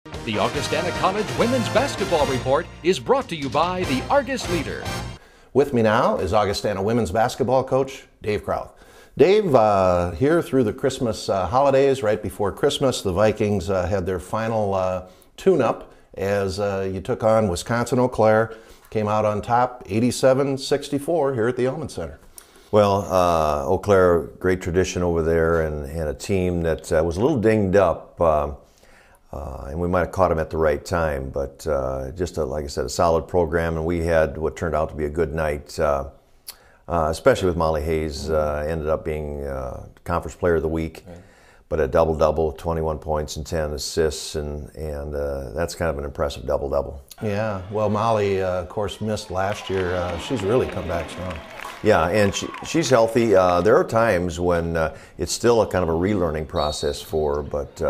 The Augustana College Women's Basketball Report is brought to you by the Argus Leader. With me now is Augustana women's basketball coach, Dave Krauth. Dave, here through the Christmas holidays, right before Christmas, the Vikings had their final tune-up as you took on Wisconsin-Eau Claire, came out on top 87-64 here at the Elman Center. Well, Eau Claire, great tradition over there, and a team that was a little dinged up, and we might have caught them at the right time, but just, like I said, a solid program, and we had what turned out to be a good night, especially with Molly Hayes, ended up being Conference Player of the Week, but a double-double, 21 points and 10 assists, and that's kind of an impressive double-double. Yeah, well, Molly, of course, missed last year. She's really come back strong. Yeah, and she's healthy. There are times when it's still a kind of a relearning process for her, but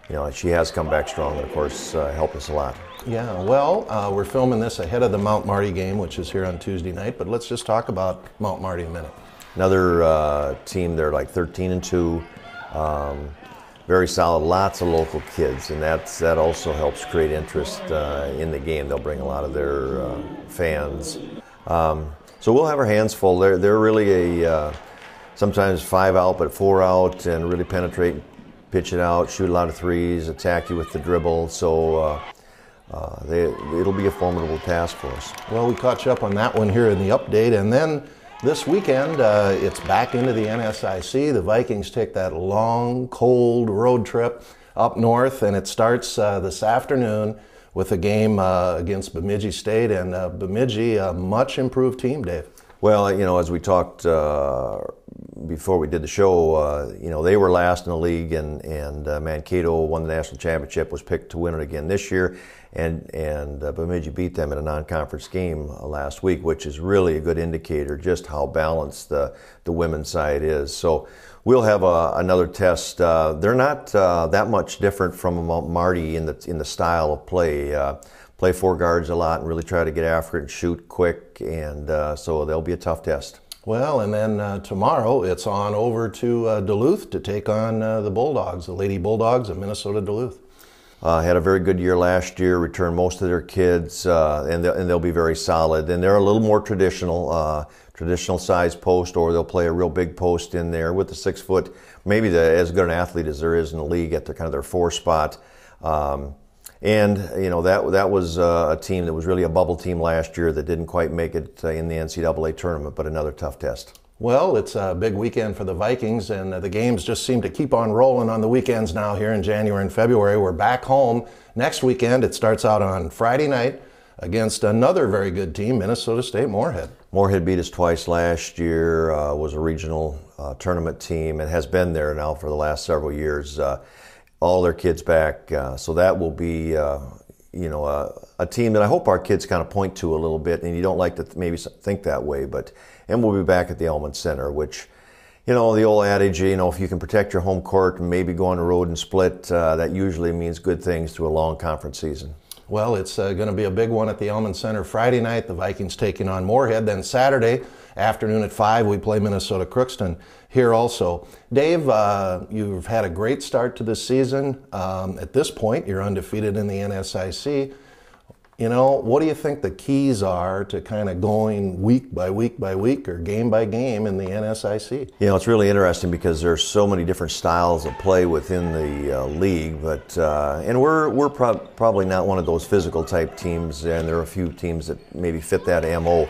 you know, she has come back strong and, of course, helped us a lot. Yeah, well, we're filming this ahead of the Mount Marty game, which is here on Tuesday night, but let's just talk about Mount Marty a minute. Another team, they're like 13-2, very solid, lots of local kids, and that also helps create interest in the game. They'll bring a lot of their fans. So we'll have our hands full. They're really sometimes 5 out, but 4 out, and really penetrate, pitch it out, shoot a lot of threes, attack you with the dribble. So it'll be a formidable task for us. Well, we caught you up on that one here in the update, and then this weekend it's back into the NSIC. The Vikings take that long, cold road trip up north, and it starts this afternoon with a game against Bemidji State, and Bemidji, a much improved team, Dave. Well, you know, as we talked before we did the show, you know, they were last in the league, and Mankato won the national championship, was picked to win it again this year, and Bemidji beat them in a non-conference game last week, which is really a good indicator just how balanced the women's side is. So we'll have another test. They're not that much different from Mount Marty in the style of play. Play 4 guards a lot and really try to get after it and shoot quick, and so they'll be a tough test. Well, and then tomorrow it's on over to Duluth to take on the Bulldogs, the Lady Bulldogs of Minnesota Duluth. Had a very good year last year, returned most of their kids, and they'll be very solid. And they're a little more traditional size post, or they'll play a real big post in there with the 6 foot, maybe as good an athlete as there is in the league at their 4 spot. And you know, that was a team that was really a bubble team last year that didn't quite make it in the NCAA tournament, but another tough test. Well, it's a big weekend for the Vikings, and the games just seem to keep on rolling on the weekends now here in January and February. We're back home next weekend. It starts out on Friday night against another very good team, Minnesota State Moorhead. Moorhead beat us twice last year, was a regional tournament team, and has been there now for the last several years. All their kids back, so that will be, you know, a team that I hope our kids kind of point to a little bit. And you don't like to maybe think that way, and we'll be back at the Elman Center, which, you know, the old adage, you know, if you can protect your home court and maybe go on the road and split, that usually means good things through a long conference season. Well, it's going to be a big one at the Elman Center Friday night. The Vikings taking on Moorhead. Then Saturday afternoon at 5, we play Minnesota Crookston here also. Dave, you've had a great start to this season. At this point, you're undefeated in the NSIC. You know, what do you think the keys are to kind of going week by week by week or game by game in the NSIC? You know, it's really interesting because there's so many different styles of play within the league, but and we're probably not one of those physical type teams, and there are a few teams that maybe fit that MO.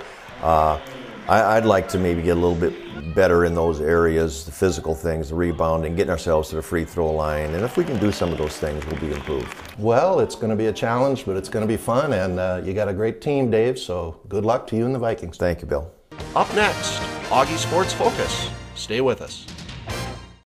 I'd like to maybe get a little bit better in those areas, the physical things, the rebounding, getting ourselves to the free throw line. And if we can do some of those things, we'll be improved. Well, it's going to be a challenge, but it's going to be fun. And you got a great team, Dave, so good luck to you and the Vikings. Thank you, Bill. Up next, Augie Sports Focus. Stay with us.